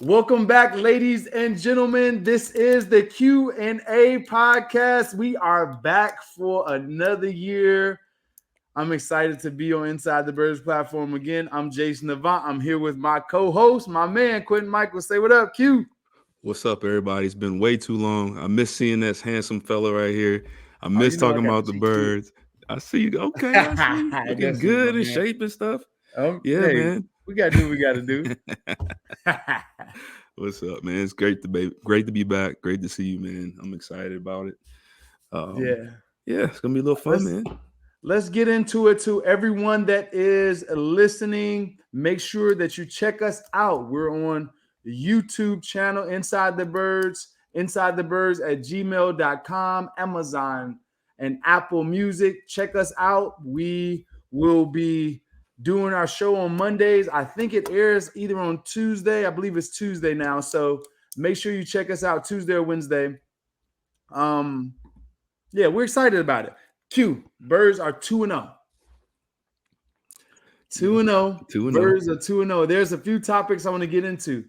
Welcome back, ladies and gentlemen. This is the Q&A podcast. We are back for another year. I'm excited to be on Inside the Birds platform again. I'm Jason Avant. I'm here with my co-host, my man, Quintin Mikell. Say what up, Q. What's up, everybody? It's been way too long. I miss seeing this handsome fella right here. I Oh, miss you know I talking got the about the cheat sheet. birds. I see you. Okay, I see you. Looking That's just my good in man. shape and stuff. Yeah, Hey, man. we got to do what we got to do. What's up, man? It's great to be back. Great to see you, man. I'm excited about it. Um, Yeah. yeah, it's gonna be a little fun, Let's man. Let's get into it. To everyone that is listening, make sure that you check us out. We're on the YouTube channel, Inside the Birds at gmail.com, Amazon and Apple Music. Check us out. We will be doing our show on Mondays. I think it airs either on Tuesday. I believe it's Tuesday now. So make sure you check us out Tuesday or Wednesday. Um, yeah, we're excited about it. Q, Birds are 2-0. Yep. 2-0. 2-0. Birds are 2-0. There's a few topics I want to get into.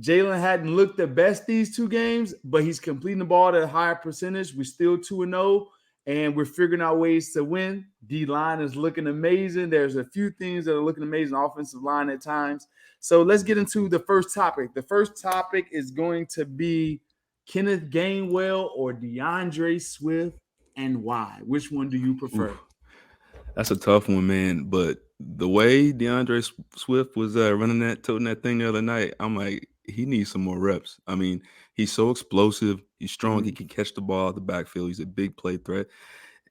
Jalen hadn't looked the best these two games, but he's completing the ball at a higher percentage. We're still 2-0, and we're figuring out ways to win. D-line is looking amazing. There's a few things that are looking amazing, offensive line at times. So let's get into the first topic. The first topic is going to be Kenneth Gainwell or DeAndre Swift, and why? Which one do you prefer? Oof, that's a tough one, man. But the way Swift was toting that thing the other night, I'm like, he needs some more reps. I mean, he's so explosive. He's strong. He Mhm. can catch the ball at the backfield. He's a big play threat.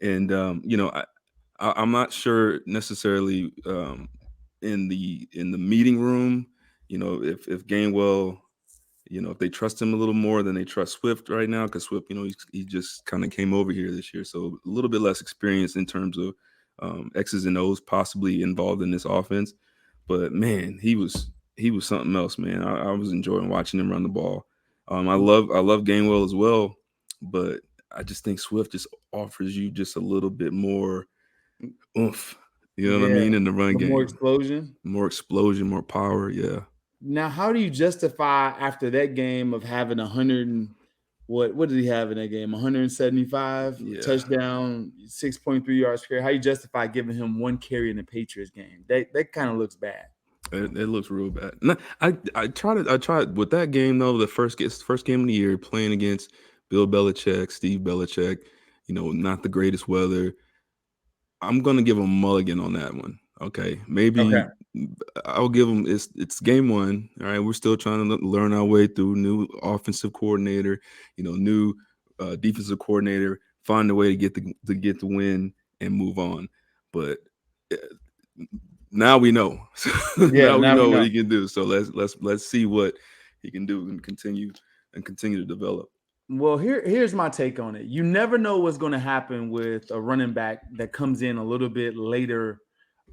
And I'm not sure necessarily in the meeting room, if Gainwell, if they trust him a little more than they trust Swift right now, because Swift, he just kind of came over here this year, so a little bit less experience in terms of X's and O's possibly involved in this offense. But man, he was something else, man. I was enjoying watching him run the ball. I love Gainwell as well, but I just think Swift just offers you just a little bit more oomph. You know what I Yeah, mean, in the run more game, explosion. more explosion, more power. Yeah. Now, how do you justify after that game of having 100 and what did he have in that game? 175 Yeah. touchdown, 6.3 yards per carry. How you justify giving him one carry in the Patriots game? That kind of looks bad. It looks real bad. No, I tried with that game though. The first game of the year, playing against Bill Belichick, Steve Belichick. Not the greatest weather. I'm gonna give him a mulligan on that one. Okay, Okay. maybe I'll give him. It's game one. All right, we're still trying to learn our way through new offensive coordinator. New defensive coordinator. Find a way to get the win and move on. But uh, now we know. Yeah, Now we now we know what know. he can do. So let's see what he can do and continue to develop. Well, here's my take on it. You never know what's going to happen with a running back that comes in a little bit later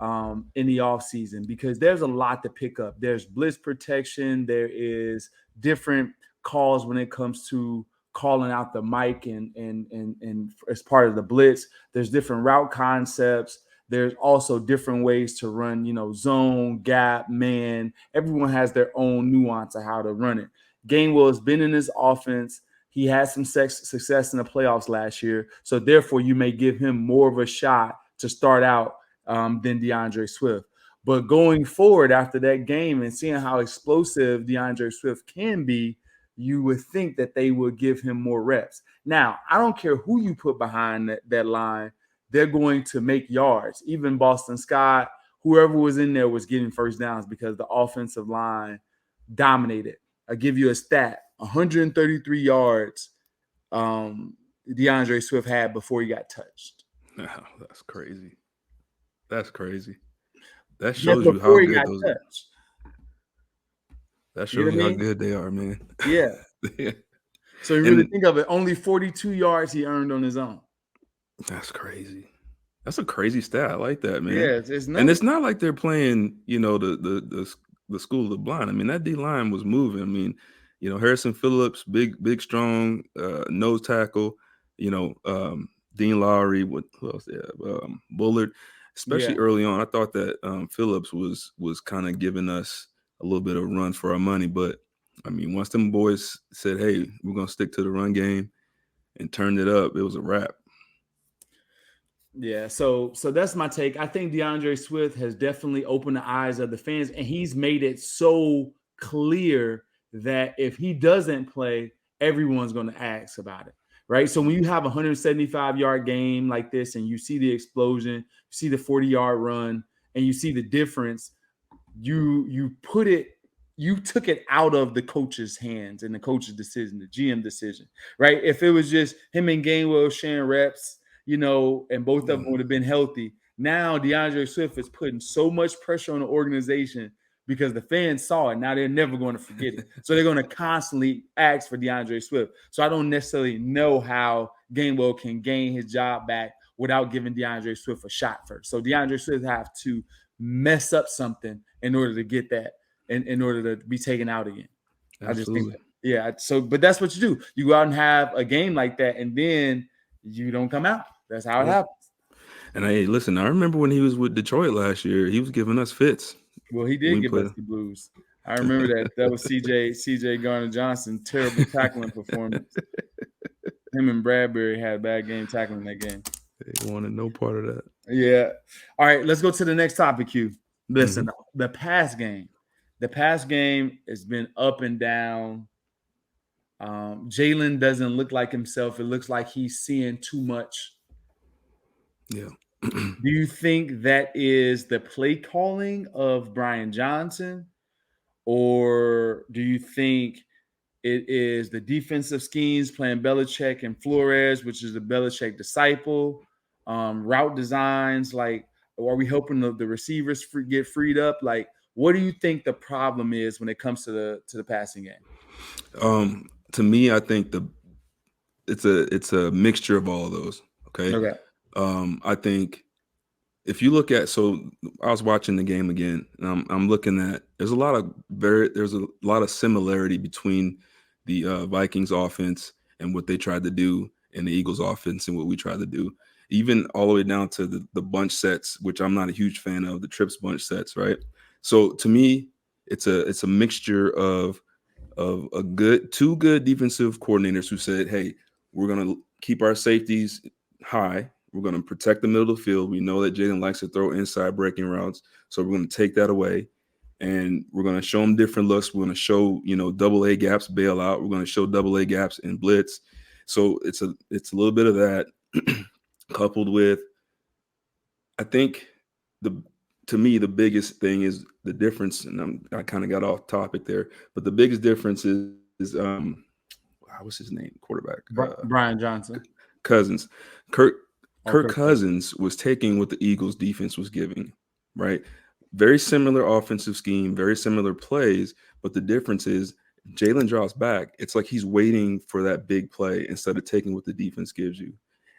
in the offseason because there's a lot to pick up. There's blitz protection. There is different calls when it comes to calling out the mic and as part of the blitz. There's different route concepts. There's also different ways to run, zone, gap, man. Everyone has their own nuance of how to run it. Gainwell has been in this offense. He had some success in the playoffs last year. So therefore, you may give him more of a shot to start out than DeAndre Swift. But going forward after that game and seeing how explosive DeAndre Swift can be, you would think that they would give him more reps. Now, I don't care who you put behind that line, they're going to make yards. Even Boston Scott, whoever was in there was getting first downs because the offensive line dominated. I'll give you a stat 133 yards DeAndre Swift had before he got touched. Wow, that's crazy. That's crazy. That That's shows you how before he good got those. touched. That You know shows what I you how mean? good they are, man. Yeah. So you really And think of it, only 42 yards he earned on his own. that's crazy. That's a crazy stat. I like that, man. Yeah, it's And it's nuts. not like they're playing, the school of the blind. I mean, that D line was moving. I mean, Harrison Phillips, big, strong, nose tackle. Dean Lowry. Who else? Yeah, Bullard. Especially Yeah. early on, I thought that Phillips was kind of giving us a little bit of run for our money, but I mean, once them boys said, "Hey, we're gonna stick to the run game," and turned it up, it was a wrap. Yeah, so that's my take. I think DeAndre Swift has definitely opened the eyes of the fans, and he's made it so clear that if he doesn't play, everyone's going to ask about it, right? So when you have a 175-yard game like this, and you see the explosion, you see the 40-yard run, and you see the difference, you took it out of the coach's hands and the coach's decision, the GM decision, right? If it was just him and Gainwell sharing reps, and both of them would have been healthy. Now DeAndre Swift is putting so much pressure on the organization because the fans saw it. Now they're never going to forget it. So they're going to constantly ask for DeAndre Swift. So I don't necessarily know how Gainwell can gain his job back without giving DeAndre Swift a shot first. So DeAndre Swift have to mess up something in order to get that, in order to be taken out again. Absolutely. I just think that, yeah. So, but that's what you do. You go out and have a game like that, and then you don't come out. That's how it happens. And hey, listen, I remember when he was with Detroit last year, he was giving us fits. Well, he did give us the blues. I remember that. That was CJ Garner-Johnson, terrible tackling performance. Him and Bradbury had a bad game tackling that game. They wanted no part of that. Yeah. All right, let's go to the next topic, Q. Listen, the pass game. The pass game has been up and down. Jalen doesn't look like himself. It looks like he's seeing too much. Yeah. Do you think that is the play calling of Brian Johnson, or do you think it is the defensive schemes playing Belichick and Flores, which is the Belichick disciple, route designs? Like, are we hoping the receivers get freed up? Like, what do you think the problem is when it comes to the passing game? To me, I think it's a mixture of all of those. Okay. I think if you look at, so I was watching the game again, and I'm looking at, there's a lot of similarity between the Vikings offense and what they tried to do, and the Eagles offense and what we tried to do, even all the way down to the bunch sets, which I'm not a huge fan of, the trips bunch sets, right? So to me, it's a mixture of two good defensive coordinators who said, hey, we're gonna keep our safeties high. We're going to protect the middle of the field. We know that Jalen likes to throw inside breaking routes, so we're going to take that away, and we're going to show him different looks. We're going to show, double A gaps, bail out. We're going to show double A gaps in blitz. So it's a little bit of that coupled with, I think to me the biggest thing is the difference, and I kind of got off topic there, but the biggest difference is what's his name? Quarterback Brian Johnson. Cousins. Kirk Cousins was taking what the Eagles defense was giving, right? Very similar offensive scheme, very similar plays, but the difference is Jalen draws back. It's like he's waiting for that big play instead of taking what the defense gives you,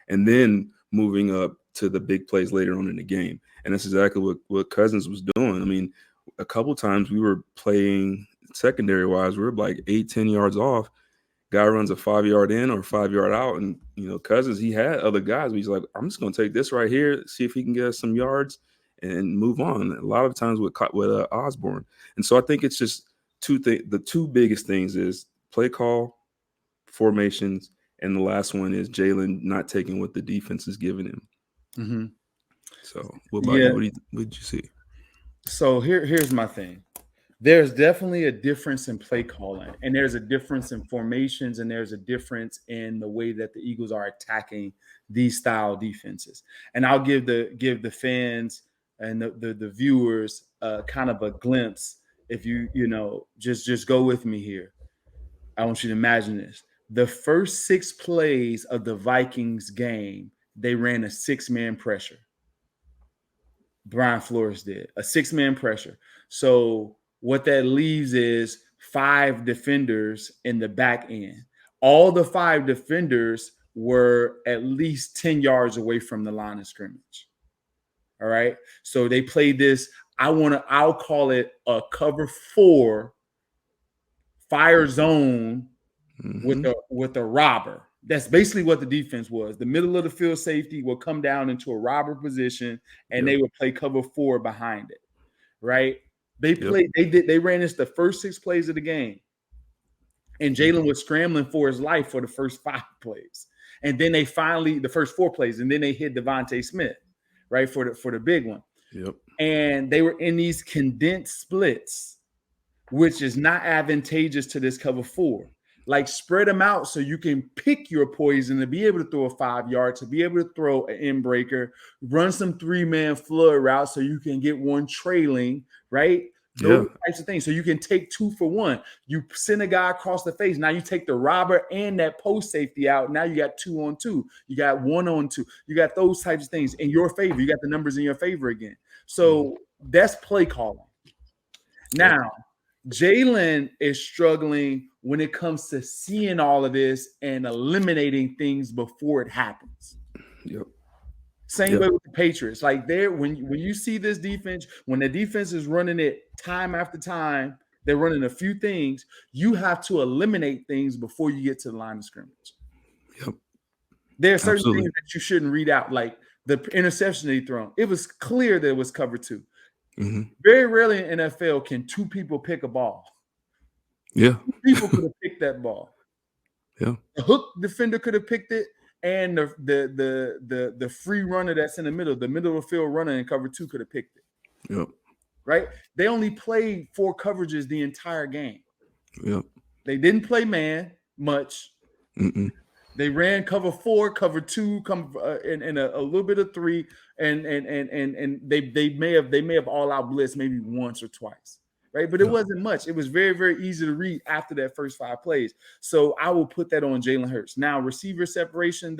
and then moving up to the big plays later on in the game. And that's exactly what Cousins was doing. I mean, a couple times we were playing secondary-wise, we were like 8-10 yards off. Guy runs a 5-yard in or 5-yard out, and Cousins, he had other guys, but he's like, I'm just going to take this right here, see if he can get us some yards, and move on. A lot of times with Osborne, and so I think it's just two things. The two biggest things is play call, formations, and the last one is Jalen not taking what the defense is giving him. Mm-hmm. So, what about you? What did you see? So here's my thing. There's definitely a difference in play calling, and there's a difference in formations, and there's a difference in the way that the Eagles are attacking these style defenses. And I'll give the fans and the viewers kind of a glimpse. If you just go with me here. I want you to imagine this. The first 6 plays of the Vikings game, they ran a 6-man pressure. Brian Flores did a 6-man pressure. So what that leaves is 5 defenders in the back end. All the 5 defenders were at least 10 yards away from the line of scrimmage. All right. So they played this. I'll call it a cover 4 fire zone with a robber. That's basically what the defense was. The middle of the field safety will come down into a robber position, and they would play cover 4 behind it. Right. They ran this the first 6 plays of the game. and Jalen was scrambling for his life for the first 5 plays, and then they finally the first 4 plays, and then they hit Devontae Smith, right, for the big one, Yep. and they were in these condensed splits, which is not advantageous to this cover 4. Like, spread them out so you can pick your poison to be able to throw a 5-yard, to be able to throw an end breaker, run some 3-man flood routes so you can get one trailing, right? Those types of things. So you can take 2 for 1. You send a guy across the face. Now you take the robber and that post safety out. Now you got 2 on 2. You got 1 on 2. You got those types of things in your favor. You got the numbers in your favor again. So that's play calling. Now, Jalen is struggling when it comes to seeing all of this and eliminating things before it happens. Yep. Same way with the Patriots. Like, when you see this defense, when the defense is running it time after time, they're running a few things. You have to eliminate things before you get to the line of scrimmage. Yep. There are certain things that you shouldn't read out, like the interception that he thrown. It was clear that it was cover 2. Very rarely in NFL can 2 people pick a ball. Yeah. 2 people could have picked that ball. Yeah. The hook defender could have picked it, and the free runner that's in the middle of the field runner in cover 2 could have picked it. Yep. Right? They only played 4 coverages the entire game. Yep. They didn't play man much. They ran cover 4, cover 2, and a little bit of 3, and they may have all out blitz maybe once or twice, right? But it wasn't much. It was very, very easy to read after that first 5 plays. So I will put that on Jalen Hurts. Now, receiver separation,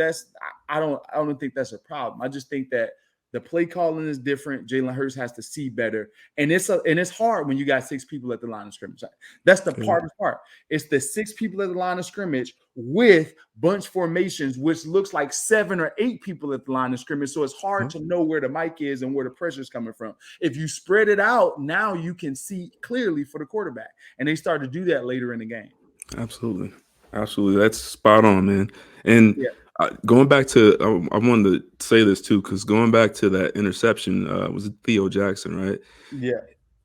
I don't think that's a problem. I just think that the play calling is different. Jalen Hurts has to see better, and it's hard when you got 6 people at the line of scrimmage. That's the hardest part. It's the 6 people at the line of scrimmage with bunch formations, which looks like 7 or 8 people at the line of scrimmage. So it's hard to know where the mic is and where the pressure is coming from. If you spread it out, now you can see clearly for the quarterback, and they start to do that later in the game. Absolutely. That's spot on, man. And going back to, I wanted to say this too, because going back to that interception, was it Theo Jackson, right? Yeah.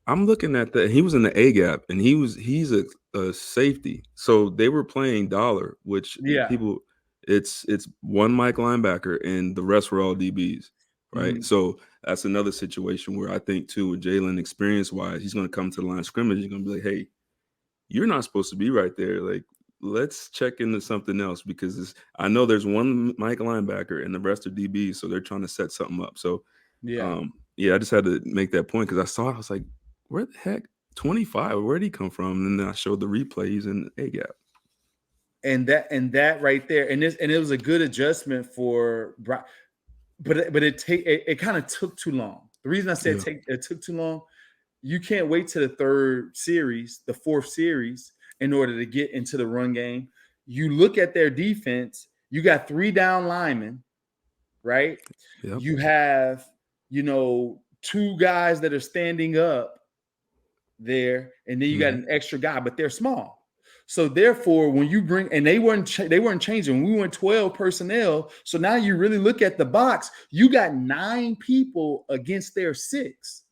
I'm looking at that. He was in the A gap, and he's a safety. So they were playing dollar, which people, it's one Mike linebacker, and the rest were all DBs, right? So that's another situation where I think too, with Jalen, experience wise, he's going to come to the line of scrimmage. He's going to be like, hey, you're not supposed to be right there. Like, let's check into something else, because I know there's one Mike linebacker and the rest are DBs, so they're trying to set something up. So I just had to make that point, because I saw it. I was like, where the heck 25? Where'd he come from? And then I showed the replay. He's in the A gap. And that right there, and it was a good adjustment for, but it kind of took too long. The reason I said it took too long, you can't wait to the 4th series in order to get into the run game. You look at their defense, you got 3 down linemen, right? Yep. You have, 2 guys that are standing up there, and then you got an extra guy, but they're small. So therefore, when you bring, and they weren't changing. We went 12 personnel. So now you really look at the box, you got 9 people against their 6.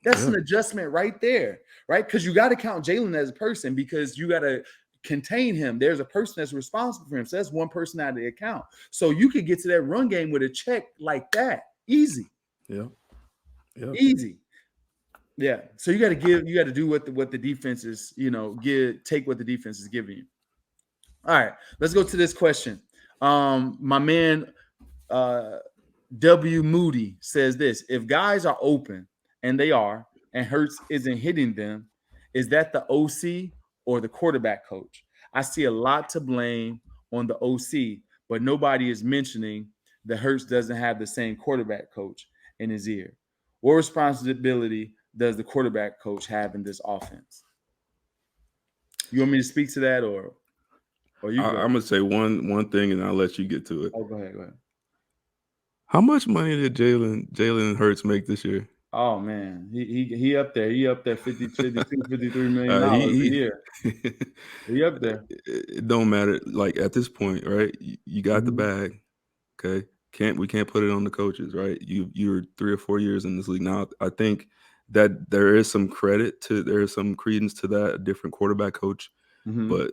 That's an adjustment right there, right? Because you got to count Jalen as a person, because you got to contain him. There's a person that's responsible for him. So that's one person out of the account. So you could get to that run game with a check like that. Easy. Yeah. Easy. Yeah. So you got to do what the defense is, take what the defense is giving you. All right. Let's go to this question. My man, W. Moody says this: if guys are open, and they are, and Hurts isn't hitting them, is that the OC or the quarterback coach? I see a lot to blame on the OC, but nobody is mentioning that Hurts doesn't have the same quarterback coach in his ear. What responsibility does the quarterback coach have in this offense? You want me to speak to that, or you? I'm gonna say one thing, and I'll let you get to it. Oh, go ahead. How much money did Jalen Hurts make this year? Oh man, he up there. He up there, $53 million a year. He up there. It don't matter. Like, at this point, right? You got the bag. Okay, we can't put it on the coaches, right? You're 3 or 4 years in this league now. I think that there is some credence to that, a different quarterback coach, but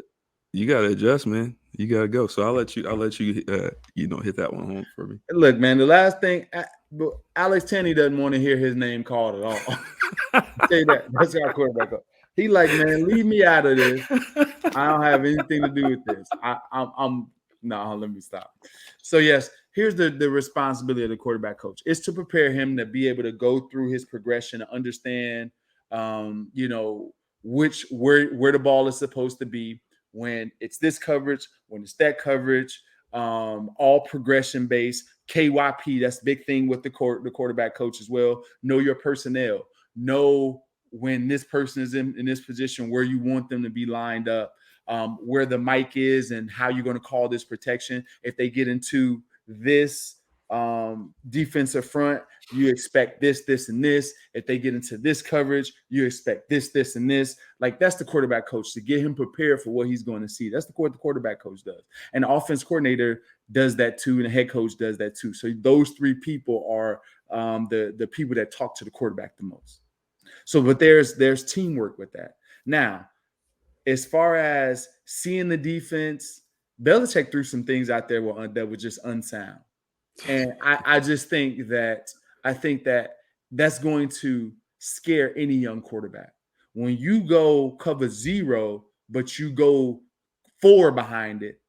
You got to adjust, man. You got to go. So I'll let you hit that one home for me. Look, man, the last thing, Alex Tenney doesn't want to hear his name called at all. Say that. That's our quarterback. He like, man, leave me out of this. I don't have anything to do with this. No, let me stop. So yes, here's the responsibility of the quarterback coach. It's to prepare him to be able to go through his progression, to understand, where the ball is supposed to be, when it's this coverage, when it's that coverage, all progression based. KYP, that's a big thing with the quarterback coach as well. Know your personnel. Know when this person is in this position, where you want them to be lined up, where the mic is, and how you're going to call this protection. If they get into this defensive front, you expect this, this, and this. If they get into this coverage, you expect this, this, and this. Like, that's the quarterback coach, to get him prepared for what he's going to see. That's what the quarterback coach does. And the offense coordinator does that too, and the head coach does that too. So those three people are the people that talk to the quarterback the most. So, but there's teamwork with that. Now, as far as seeing the defense, Belichick threw some things out there that were just unsound. And I just think that that's going to scare any young quarterback. When you go cover 0, but you go 4 behind it,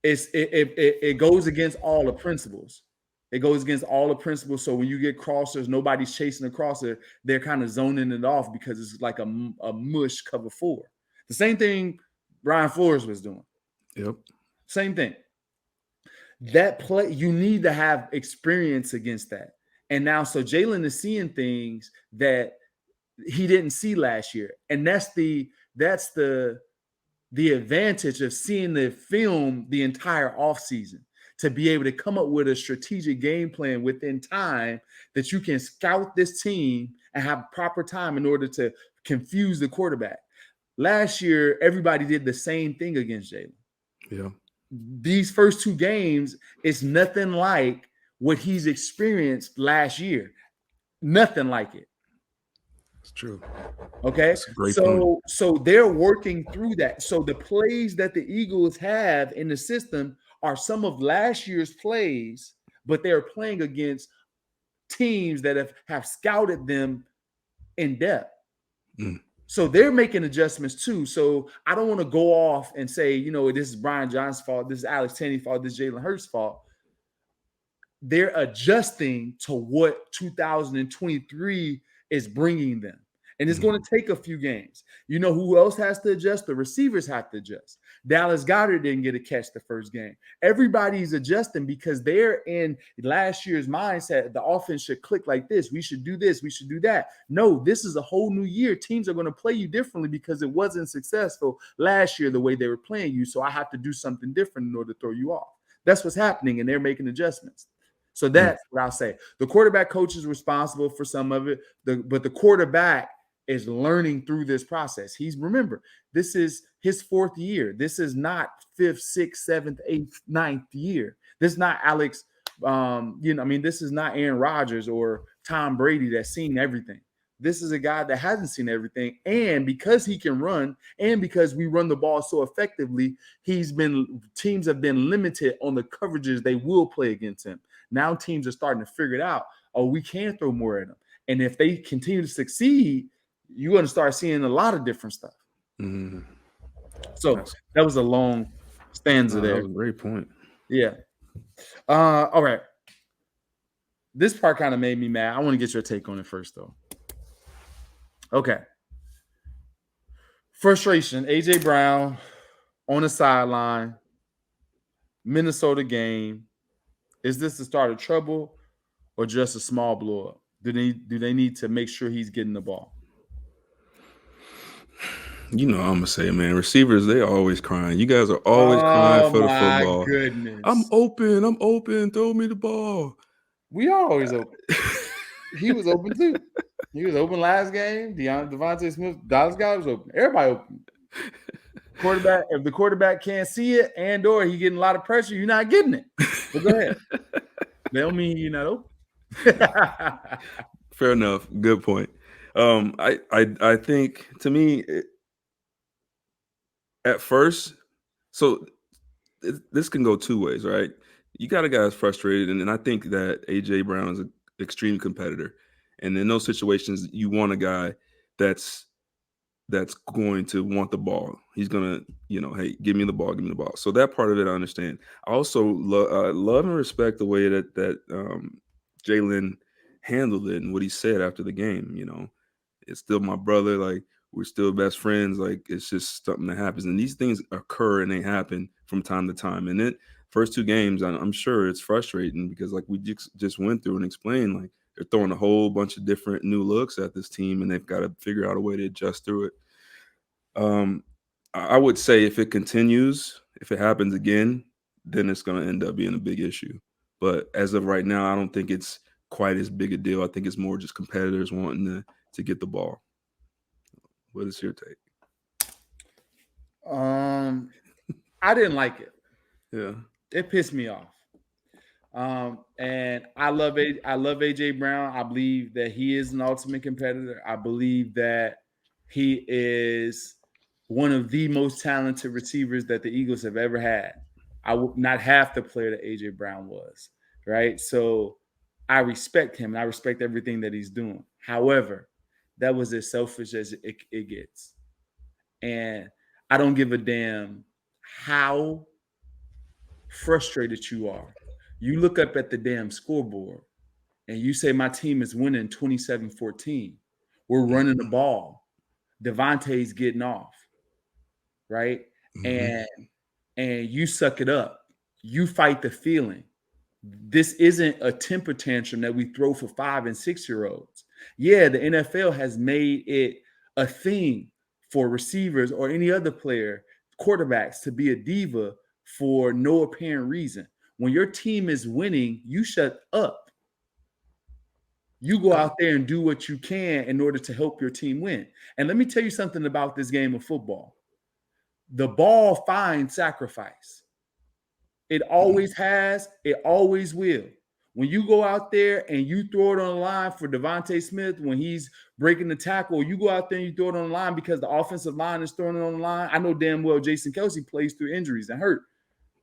it goes against all the principles. It goes against all the principles. So when you get crossers, nobody's chasing the crosser. They're kind of zoning it off because it's like a mush cover 4. The same thing Brian Flores was doing. Yep. Same thing. That play, you need to have experience against that. And now, so Jalen is seeing things that he didn't see last year. And that's the advantage of seeing the film the entire offseason, to be able to come up with a strategic game plan within time, that you can scout this team and have proper time in order to confuse the quarterback. Last year, everybody did the same thing against Jalen. Yeah. These first 2 games is nothing like what he's experienced last year. Nothing like it. It's true. Okay. That's a great point. So they're working through that. So the plays that the Eagles have in the system are some of last year's plays, but they're playing against teams that have scouted them in depth. So they're making adjustments too. So I don't want to go off and say, this is Brian Johnson's fault, this is Alex Tenney's fault, this is Jalen Hurts' fault. They're adjusting to what 2023 is bringing them. And it's going to take a few games. You know who else has to adjust? The receivers have to adjust. Dallas Goedert didn't get a catch the first game. Everybody's adjusting because they're in last year's mindset. The offense should click like this. We should do this. We should do that. No, this is a whole new year. Teams are going to play you differently because it wasn't successful last year the way they were playing you. So I have to do something different in order to throw you off. That's what's happening, and they're making adjustments. So that's what I'll say. The quarterback coach is responsible for some of it, but the quarterback is learning through this process. Remember, this is his 4th year. This is not 5th, 6th, 7th, 8th, 9th year. This is not Alex. This is not Aaron Rodgers or Tom Brady that's seen everything. This is a guy that hasn't seen everything. And because he can run, and because we run the ball so effectively, teams have been limited on the coverages they will play against him. Now teams are starting to figure it out. Oh, we can throw more at them. And if they continue to succeed, you're going to start seeing a lot of different stuff. So that was a long stanza there. That was a great point. Yeah. All right. This part kind of made me mad. I want to get your take on it first, though. Okay. Frustration. A.J. Brown on the sideline. Minnesota game. Is this the start of trouble or just a small blow up? Do they need to make sure he's getting the ball? I'm gonna say, man, receivers, they always crying. You guys are always crying for the football. Oh my goodness! I'm open. Throw me the ball. We are always open. He was open too. He was open last game. Devontae Smith, Dallas Goedert was open. Everybody open. Quarterback. If the quarterback can't see it and/or he getting a lot of pressure, you're not getting it. But go ahead. That don't mean you're not open. Fair enough. Good point. I think, to me, at first, so this can go two ways, right? You got a guy that's frustrated, and I think that AJ Brown is an extreme competitor, and in those situations, you want a guy that's going to want the ball. He's gonna, hey, give me the ball, give me the ball. So that part of it, I understand. I also love and respect the way that Jalen handled it and what he said after the game. It's still my brother. Like, we're still best friends. Like, it's just something that happens, and these things occur and they happen from time to time. And then first two games, I'm sure it's frustrating because, like we just went through and explained, like they're throwing a whole bunch of different new looks at this team, and they've got to figure out a way to adjust through it. I would say if it continues, if it happens again, then it's going to end up being a big issue. But as of right now, I don't think it's quite as big a deal. I think it's more just competitors wanting to get the ball. What is your take? I didn't like it. Yeah. It pissed me off. And I love AJ Brown. I believe that he is an ultimate competitor. I believe that he is one of the most talented receivers that the Eagles have ever had. I would not half the player that AJ Brown was, right? So I respect him and I respect everything that he's doing. However, that was as selfish as it gets. And I don't give a damn how frustrated you are. You look up at the damn scoreboard and you say, my team is winning 27-14. We're running the ball. Devontae's getting off, right? Mm-hmm. And you suck it up. You fight the feeling. This isn't a temper tantrum that we throw for 5 and 6 year olds. Yeah, the NFL has made it a thing for receivers or any other player, quarterbacks, to be a diva for no apparent reason. When your team is winning, you shut up. You go out there and do what you can in order to help your team win. And let me tell you something about this game of football. The ball finds sacrifice. It always has. It always will. When you go out there and you throw it on the line for Devontae Smith when he's breaking the tackle, you go out there and you throw it on the line because the offensive line is throwing it on the line. I know damn well Jason Kelce plays through injuries and hurt,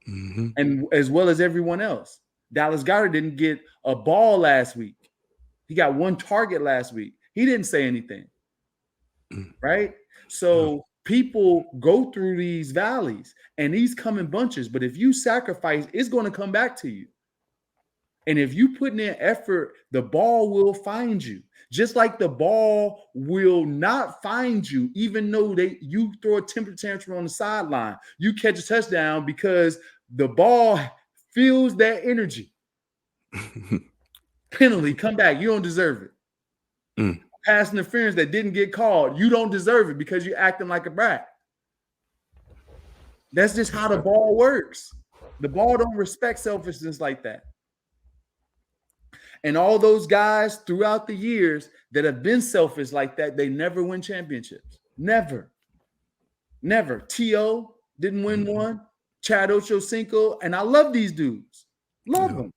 and as well as everyone else. Dallas Goedert didn't get a ball last week. He got one target last week. He didn't say anything, right? So people go through these valleys and these come in bunches. But if you sacrifice, it's going to come back to you. And if you put in effort, the ball will find you. Just like the ball will not find you, even though you throw a temper tantrum on the sideline. You catch a touchdown because the ball feels that energy. Penalty, come back. You don't deserve it. Pass interference that didn't get called. You don't deserve it because you're acting like a brat. That's just how the ball works. The ball don't respect selfishness like that. And all those guys throughout the years that have been selfish like that, they never win championships. Never. Never. T.O. didn't win one. Chad Ochocinco. And I love these dudes. Love them.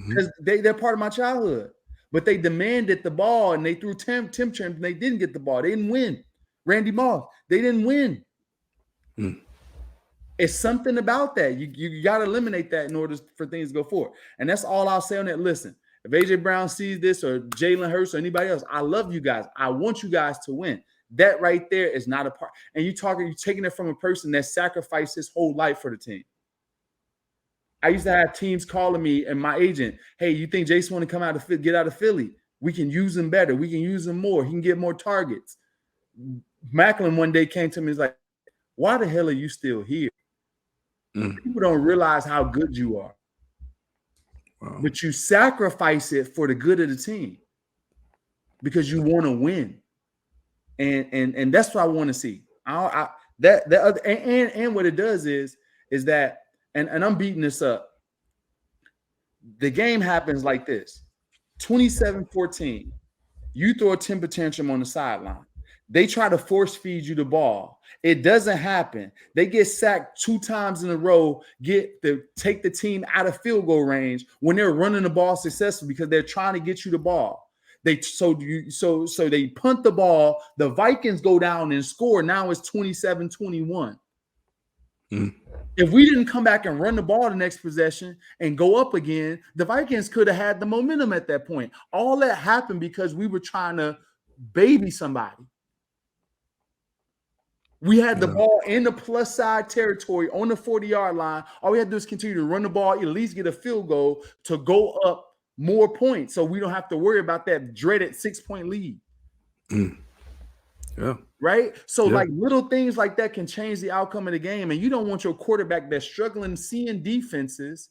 Because they're part of my childhood. But they demanded the ball and they threw Tim and they didn't get the ball. They didn't win. Randy Moss, they didn't win. It's something about that. You got to eliminate that in order for things to go forward. And that's all I'll say on that. Listen, if AJ Brown sees this or Jalen Hurts or anybody else, I love you guys. I want you guys to win. That right there is not a part. And you're taking it from a person that sacrificed his whole life for the team. I used to have teams calling me and my agent, hey, you think Jason want to get out of Philly? We can use him better. We can use him more. He can get more targets. Macklin one day came to me and was like, why the hell are you still here? People don't realize how good you are. Wow. But you sacrifice it for the good of the team because you want to win. And that's what I want to see. And what it does is that, and I'm beating this up. The game happens like this. 27-14. You throw a temper tantrum on the sideline. They try to force feed you the ball. It doesn't happen. They get sacked 2 times in a row, take the team out of field goal range when they're running the ball successfully because they're trying to get you the ball. So they punt the ball. The Vikings go down and score. Now it's 27-21. Mm. If we didn't come back and run the ball the next possession and go up again, the Vikings could have had the momentum at that point. All that happened because we were trying to baby somebody. We had the ball in the plus side territory on the 40-yard line. All we had to do is continue to run the ball, at least get a field goal to go up more points so we don't have to worry about that dreaded 6-point lead. Mm. Yeah. Right? So, Yeah. like, little things like that can change the outcome of the game. And you don't want your quarterback that's struggling seeing defenses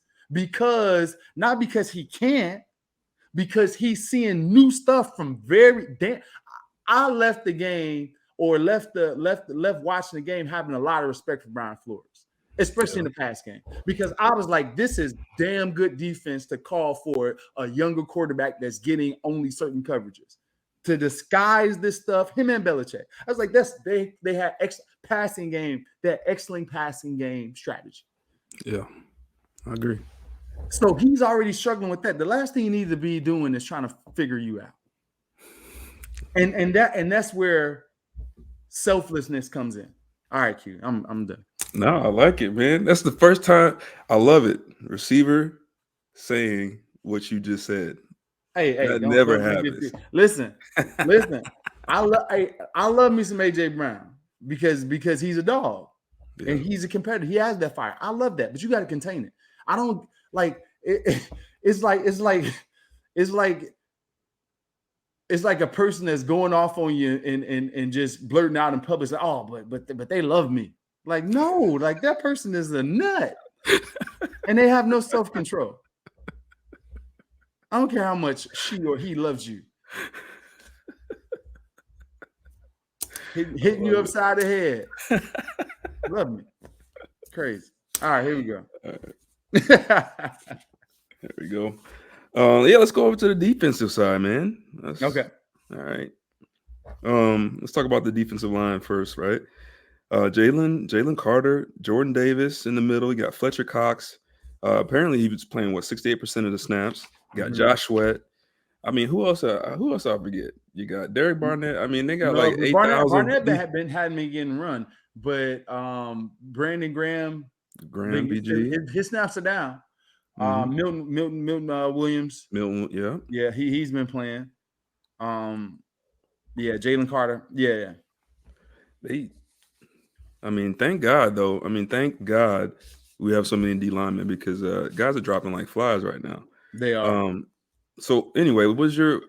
not because he can't, because he's seeing new stuff from I left the game or left watching the game having a lot of respect for Brian Flores, especially in the pass game, because I was like, this is damn good defense to call for a younger quarterback that's getting only certain coverages to disguise this stuff. Him and Belichick, I was like, they had passing game, that excellent passing game strategy. Yeah, I agree. So he's already struggling with that. The last thing you need to be doing is trying to figure you out. And that's where selflessness comes in. All right, Q, I'm done. No, I like it, man. That's the first time. I love it. Receiver saying what you just said. Hey, that never happens. Listen. I love me some AJ Brown because he's a dog and he's a competitor. He has that fire. I love that, but you got to contain it. I don't like it. It's like a person that's going off on you and just blurting out in public, like, oh, but they love me. Like, no, like that person is a nut, and they have no self-control. I don't care how much she or he loves you. Hitting you upside the head. Love me. Crazy. All right, here we go. There we go. Yeah, let's go over to the defensive side, man. Okay. All right. Let's talk about the defensive line first, right? Jalen Carter, Jordan Davis in the middle. You got Fletcher Cox. Apparently, he was playing 68% of the snaps. You got Josh Sweat. I mean, who else? Who else I forget? You got Derek Barnett. I mean, they got like 8,000. Barnett hadn't been getting run, but Brandon Graham, BG, his snaps are down. Milton Williams. Milton, yeah, he's been playing. Jalen Carter, yeah. I mean, thank God though. I mean, thank God we have so many D linemen because guys are dropping like flies right now. They are. So anyway,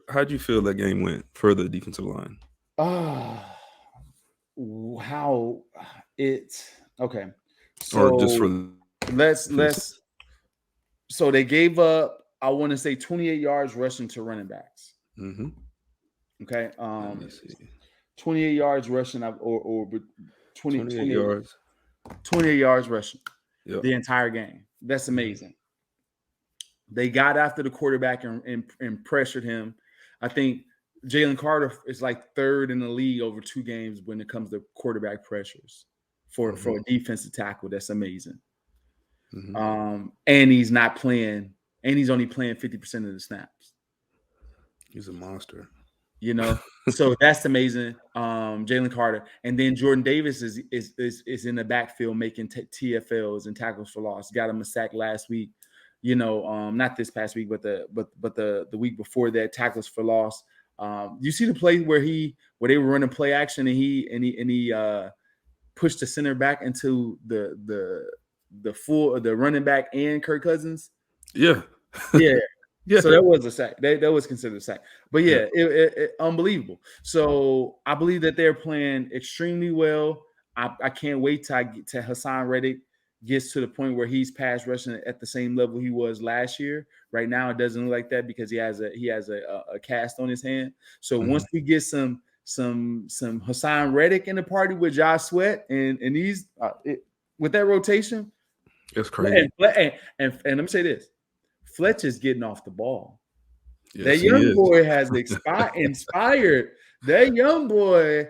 how'd you feel that game went for the defensive line? How it's okay. So or just for let's. So they gave up, I want to say 28 yards rushing to running backs. Mm-hmm. Okay. 28 yards rushing or 28 yards. 28 yards rushing the entire game. That's amazing. They got after the quarterback and pressured him. I think Jalen Carter is like third in the league over 2 games when it comes to quarterback pressures for a defensive tackle. That's amazing. Mm-hmm. And he's not playing, and he's only playing 50% of the snaps. He's a monster. You know, so that's amazing. Jalen Carter, and then Jordan Davis is in the backfield making TFLs and tackles for loss. Got him a sack last week. You know, not this past week, but the week before that, tackles for loss. You see the play where they were running play action and he pushed the center back into the running back and Kirk Cousins. Yeah. Yeah. So that was a sack. That was considered a sack. But yeah, it unbelievable. So I believe that they're playing extremely well. I can't wait till Hassan Reddick gets to the point where he's pass rushing at the same level he was last year. Right now, it doesn't look like that because he has a cast on his hand. So once we get some Hassan Reddick in the party with Josh Sweat and he's with that rotation, it's crazy. And let me say this. Fletcher's getting off the ball. Yes, that young boy has inspired. That young boy,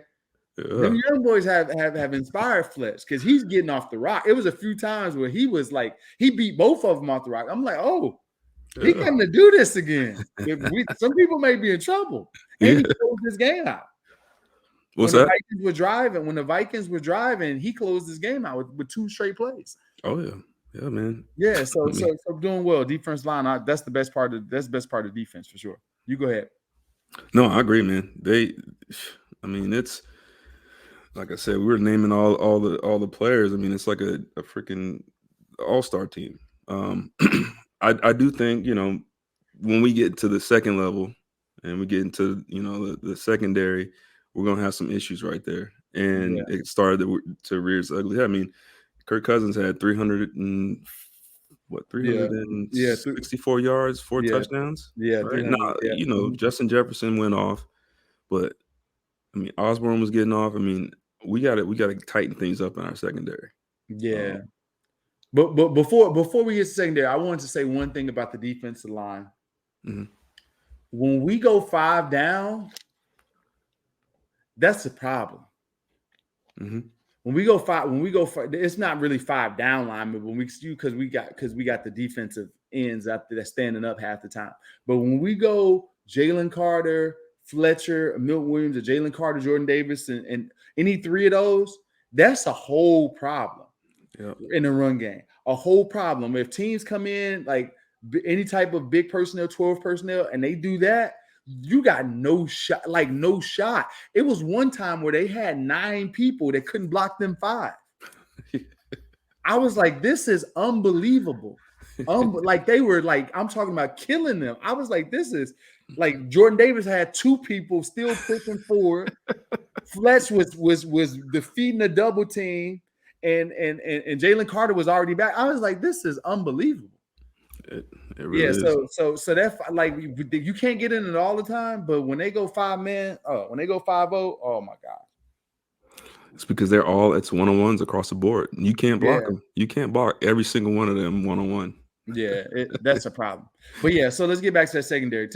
them young boys have inspired Fletch because he's getting off the rock. It was a few times where he was like, he beat both of them off the rock. I'm like, oh, he coming to do this again. Some people may be in trouble. And he closed this game out. What's When the that? Vikings were driving, he closed this game out with 2 straight plays. Oh yeah, yeah, man. Yeah, I so mean, doing well. Defense line, that's the best part of defense for sure. You go ahead. no, I agree, man. I mean, it's like I said, we were naming all the players. I mean, it's like a freaking all-star team. I do think, when we get to the second level and we get into, the secondary, we're gonna have some issues right there. Yeah, And it started to rear its ugly head. I mean, Kirk Cousins had 364 yards, 4 yeah, touchdowns, yeah, right? 300. Now, Yeah, Justin Jefferson went off, but I mean, Osborne was getting off. I mean, we gotta tighten things up in our secondary. yeah. Um, But before we get to secondary, I wanted to say one thing about the defensive line. mhm, When we go 5 down, that's the problem. mhm, When we go five, it's not really 5 down linemen when because we got the defensive ends out there that's standing up half the time. But when we go Jalen Carter, Fletcher, Milton Williams, or Jalen Carter, Jordan Davis, and any 3 of those, that's a whole problem yeah, in the run game. A whole problem. If teams come in like any type of big personnel, 12 personnel, and they do that, you got no shot, like no shot. It was one time where they had 9 people that couldn't block them 5. I was like, this is unbelievable. Like they were like, I'm talking about killing them. I was like, this is like Jordan Davis had 2 people still pushing forward. Fletch was defeating a double team, and Jalen Carter was already back. I was like, this is unbelievable. it, it Yeah, really is. so that like you can't get in it all the time, but when they go 5-man, when they go 5-0, oh my god. It's because it's one-on-ones across the board. You can't block Yeah, them. You can't block every single one of them one-on-one. yeah, that's a problem. But yeah, so let's get back to that secondary.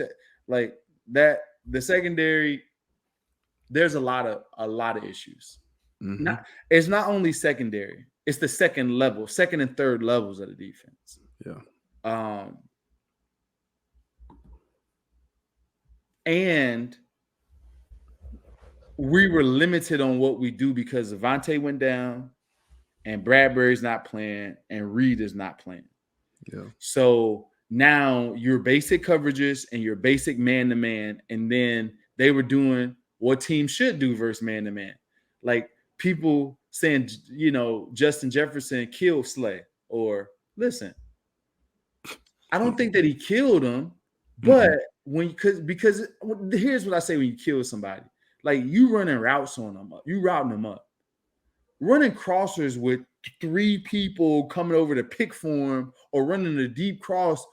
Like that, the secondary, there's a lot of issues. Mhm. Not It's not only secondary, it's the second and third levels of the defense. Yeah. Um, and we were limited on what we do because Avante went down and Bradbury's not playing and Reed is not playing. Yeah. So now your basic coverages and your basic man-to-man, and then they were doing what teams should do versus man-to-man. Like people saying, Justin Jefferson killed Slay. Or listen, I don't think that he killed him, but Mm-mm. because here's what I say when you kill somebody. Like you running routes on them up, you routing them up. Running crossers with 3 people coming over to pick for him or running a deep cross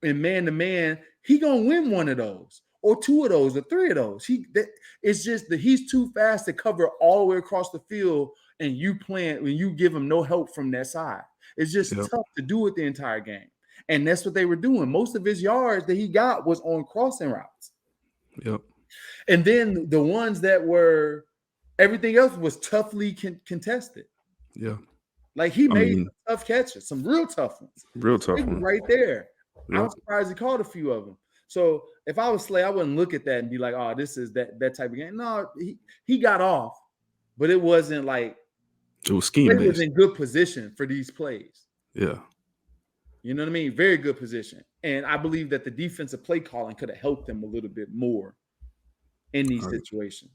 in man-to-man, he gonna win one of those or 2 of those or 3 of those. It's just that he's too fast to cover all the way across the field, and when you give him no help from that side. It's just Yep. tough to do it the entire game. And that's what they were doing. Most of his yards that he got was on crossing routes. Yep. And then the ones that were everything else was toughly contested. Yeah. Like he I made mean, some tough catches, some real tough ones. real They tough were one. right there. I'm Yep. surprised he caught a few of them. So if I was Slay, I wouldn't look at that and be like, "Oh, this is that type of game." No, he got off, but it wasn't like It was Slay scheme was based. in good position for these plays. Yeah. You know what I mean? Very good position, and I believe that the defensive play calling could have helped him a little bit more in these I, situations.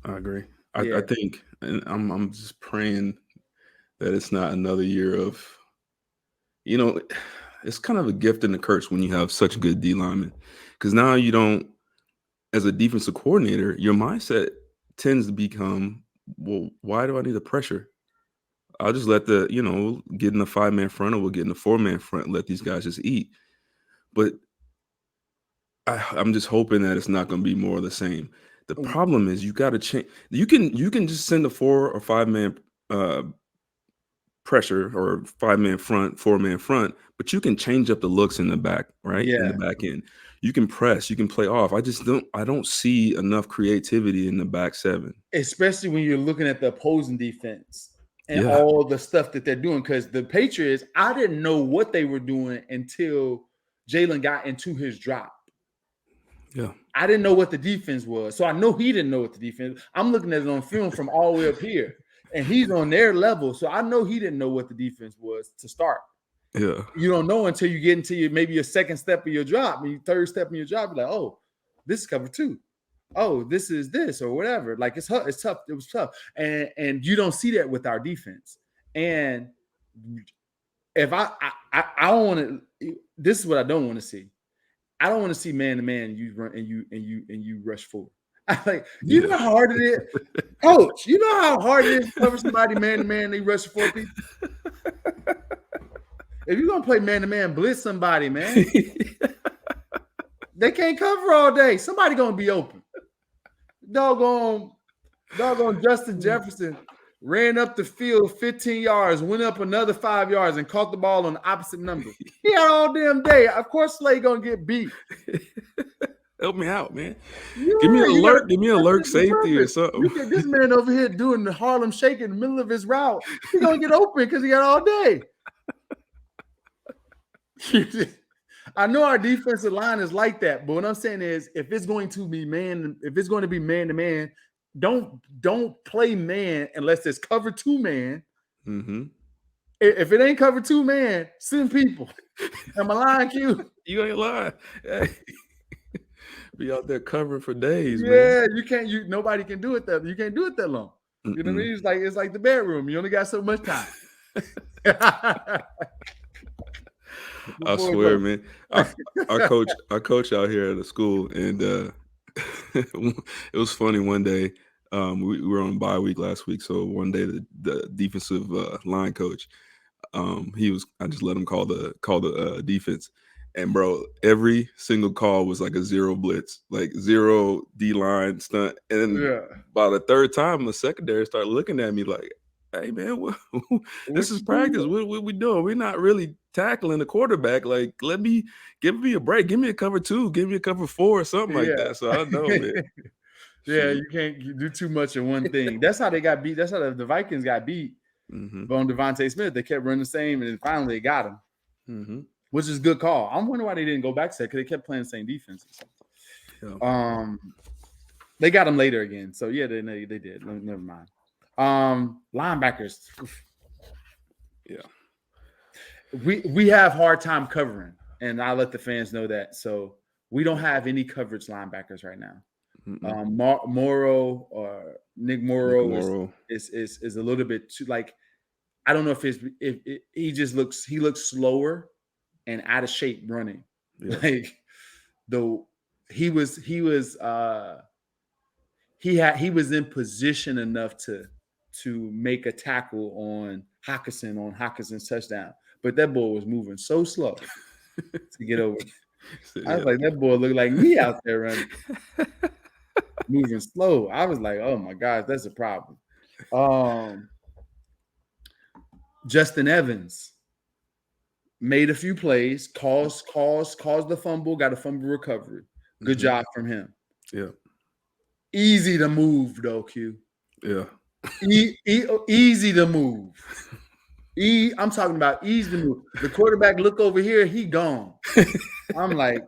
I agree. I Yeah, think, and I'm just praying that it's not another year of, you know, it's kind of a gift and a curse when you have such good D linemen, because now you don't, as a defensive coordinator, your mindset tends to become, well, why do I need the pressure? I'll just let get in the 5-man front, or we'll get in the 4-man front and let these guys just eat. But I'm just hoping that it's not going to be more of the same. The problem is you got to change. You can just send a 4 or 5-man pressure, or 5-man front, 4-man front, but you can change up the looks in the back, right? In the yeah. back end, you can press, you can play off. I don't see enough creativity in the back 7. Especially when you're looking at the opposing defense and Yeah, all the stuff that they're doing. Because the Patriots, I didn't know what they were doing until Jalen got into his drop. Yeah. I didn't know what the defense was. So I know he didn't know what the defense. I'm looking at it on film from all the way up here. And he's on their level. So I know he didn't know what the defense was to start. Yeah. You don't know until you get into maybe your second step of your drop, your third step in your drop. You're like, oh, this is cover 2. Oh, this is this or whatever. Like it's tough. It was tough. And you don't see that with our defense. And if I don't want to, this is what I don't want to see. I don't want to see man to man you run and you rush forward. I like you know how hard it is, coach. You know how hard it is to cover somebody man to man. They rush 4 people. If you're gonna play man to man, blitz somebody, man. They can't cover all day. Somebody gonna be open. Doggone Justin Jefferson ran up the field 15 yards, went up another 5 yards, and caught the ball on the opposite number. He had all damn day. Of course, Slay gonna get beat. Help me out, man. Yeah, give me an alert. Give me an alert safety or something. You get this man over here doing the Harlem Shake in the middle of his route. He's gonna get open because he got all day. I know our defensive line is like that, but what I'm saying is, if it's going to be man to man, don't play man unless it's cover 2 man. Mm-hmm. If it ain't cover 2 man, send people. Am I lying, Q? You ain't lying. Hey. Be out there covering for days, yeah, man. you can't. Nobody can do it that. You can't do it that long. You know what I mean? It's like the bedroom. You only got so much time. I swear, man. I coach out here at a school, and it was funny one day. We were on bye week last week, so one day the defensive line coach, I just let him call the defense, and bro, every single call was like a 0 blitz, like 0 D-line stunt, and by the third time, the secondary started looking at me like, hey man, this is practice. What we doing? We're not really tackling the quarterback. Like, give me a break. Give me a cover 2. Give me a cover 4 or something like that. So I know, man. Yeah, you can't do too much in one thing. That's how they got beat. That's how the Vikings got beat. Mm-hmm. On Devontae Smith, they kept running the same, and then finally they got him, which is a good call. I'm wondering why they didn't go back to that, because they kept playing the same defense. Yeah. They got him later again. So yeah, they did. Never mind. Linebackers. Yeah. We have hard time covering, and I let the fans know that. So we don't have any coverage linebackers right now. Morrow or Nick Morrow is a little bit too, like, I don't know if he looks slower and out of shape running. Yeah. Like, though he was in position enough to make a tackle on Hawkinson's touchdown, but that boy was moving so slow to get over. I was like, that boy looked like me out there running, moving slow. I was like, oh my gosh, that's a problem. Justin Evans made a few plays, caused the fumble, got a fumble recovery. Good job from him. Yeah. Easy to move though, Q. Yeah. Easy to move. I'm talking about easy to move. The quarterback look over here, he gone. I'm like,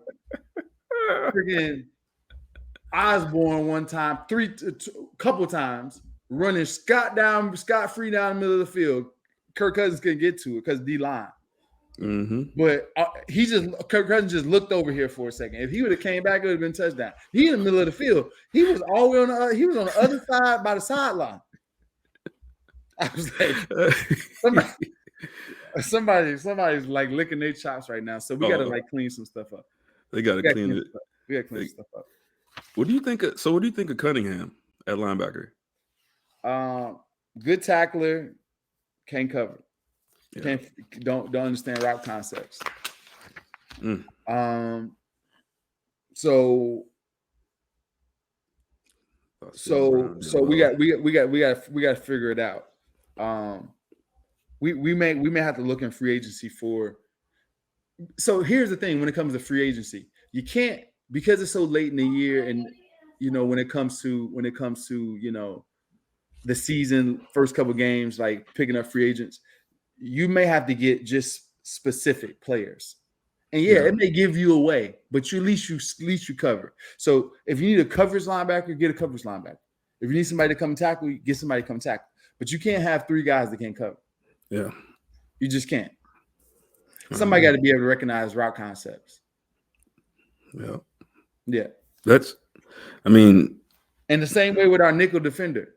freaking Osborne one time, couple times, running scot-free down the middle of the field. Kirk Cousins couldn't get to it because D-line. But Kirk Cousins just looked over here for a second. If he would have came back, it would have been touchdown. He in the middle of the field. He was all the way on the other side by the sideline. I was like, somebody's like licking their chops right now. So we got to like clean some stuff up. They got to clean it. We got to clean stuff up. What do you think of Cunningham at linebacker? Good tackler, can't cover. Yeah. Don't understand route concepts. So we got to figure it out. We may have to look in free agency for. So here's the thing: when it comes to free agency, you can't, because it's so late in the year, and when it comes to the season, first couple games, like picking up free agents, you may have to get just specific players. And it may give you away, but at least you cover. So if you need a coverage linebacker, get a coverage linebacker. If you need somebody to come tackle, get somebody to come tackle. But you can't have 3 guys that can't cover. Yeah. You just can't. Somebody got to be able to recognize route concepts. Yeah. Yeah. And the same way with our nickel defender.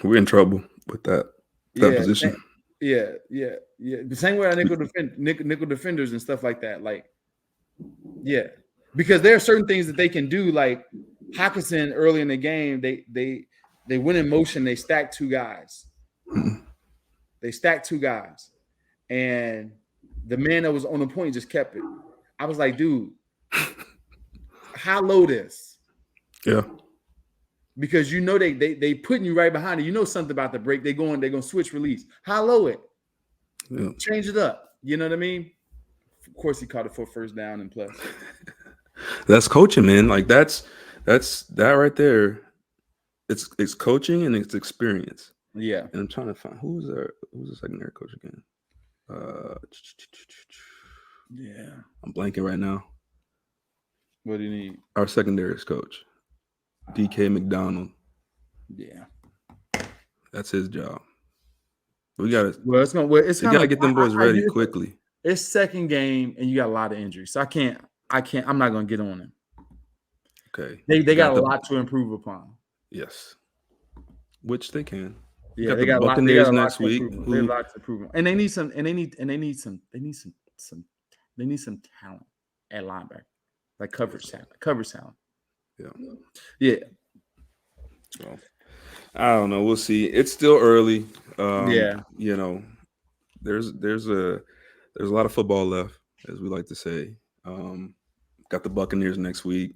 We're in trouble with that position. Yeah. The same way our nickel defenders and stuff like that. Like, yeah. Because there are certain things that they can do, like Hockenson early in the game, they went in motion, they stacked 2 guys. They stacked 2 guys. And the man that was on the point just kept it. I was like, dude, how low this? Yeah. Because they putting you right behind it. You know something about the break. They're gonna switch release. How low it? Yeah. Change it up. You know what I mean? Of course, he caught it for first down and plus. That's coaching, man. Like that's that right there. It's coaching and it's experience. Yeah. And I'm trying to find who's the secondary coach again. Yeah. I'm blanking right now. What do you need? Our secondaries coach, DK McDonald. Yeah. That's his job. We gotta. Well, it's gotta get them boys ready quickly. It's second game, and you got a lot of injuries, so I can't. I'm not gonna get on them. Okay. They got a lot to improve upon. Yes. Which they can. Yeah, they got the Buccaneers next week. They have a lot to improve on, and they need some talent at linebacker, like coverage talent. Yeah. Yeah. Well, I don't know. We'll see. It's still early. You know, there's a lot of football left, as we like to say. Got the Buccaneers next week.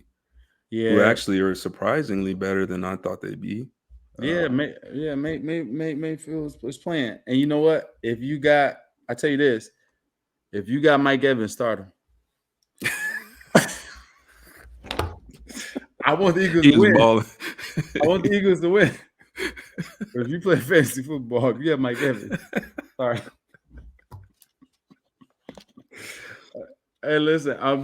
Yeah. Who actually are surprisingly better than I thought they'd be. Mayfield is playing. And you know what? I tell you this, if you got Mike Evans, start him. I want the Eagles to win. I want the Eagles to win. But if you play fantasy football, you have Mike Evans. Sorry. Hey, listen, I'm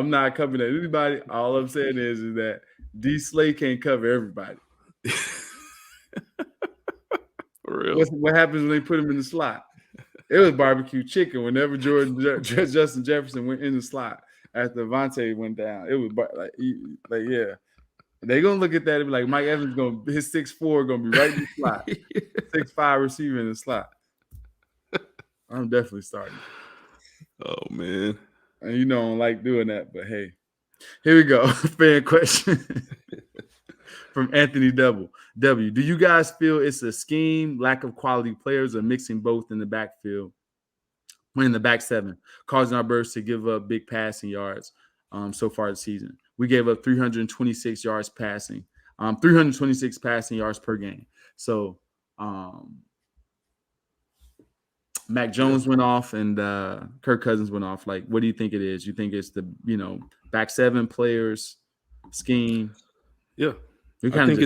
not coming at anybody. All I'm saying is that D Slay can't cover everybody. For real. What happens when they put him in the slot? It was barbecue chicken whenever Justin Jefferson went in the slot after Avante went down. It was yeah. They're gonna look at that and be like, Mike Evans his 6'4" gonna be right in the slot. 6'5" receiver in the slot. I'm definitely starting. Oh man. And I don't like doing that, but hey. Here we go. Fan question from Anthony W. Do you guys feel it's a scheme, lack of quality players, or mixing both in the backfield, in the back 7, causing our Birds to give up big passing yards so far this season? We gave up 326 yards passing, 326 passing yards per game. So Mac Jones went off and Kirk Cousins went off. Like, what do you think it is? You think it's the back 7 players scheme? Yeah, we kind of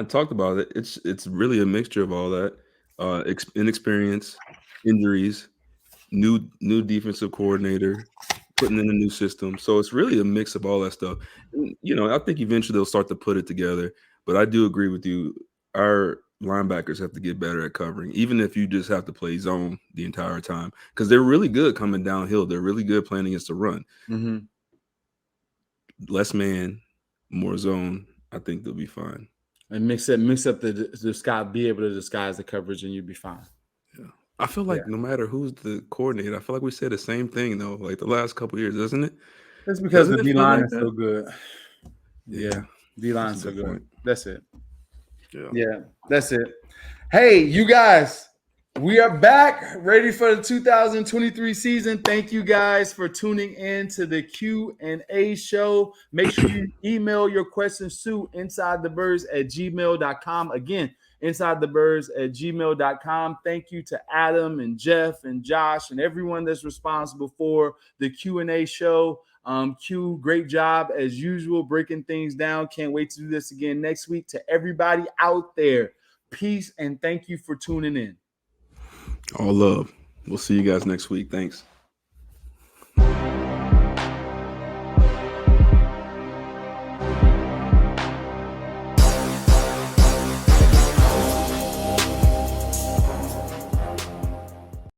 talked about it. It's really a mixture of all that, inexperience, injuries, new defensive coordinator, putting in a new system. So it's really a mix of all that stuff. And, I think eventually they'll start to put it together. But I do agree with you. Our linebackers have to get better at covering, even if you just have to play zone the entire time, because they're really good coming downhill. They're really good playing against the run. Mm-hmm. Less man, more zone. I think they'll be fine. And mix up the sky, be able to disguise the coverage, and you'll be fine. Yeah. I feel like no matter who's the coordinator, I feel like we said the same thing though, like the last couple of years, doesn't it? That's because the D-line is so good. Yeah. D-line is so good. Point. That's it. Yeah, that's it. Hey, you guys, we are back, ready for the 2023 season. Thank you guys for tuning in to the Q&A show. Make sure you email your questions to insidethebirds@gmail.com. Again, insidethebirds@gmail.com. Thank you to Adam and Jeff and Josh and everyone that's responsible for the Q&A show. Q, great job as usual, breaking things down. Can't wait to do this again next week. To everybody out there, peace and thank you for tuning in. All love. We'll see you guys next week. Thanks.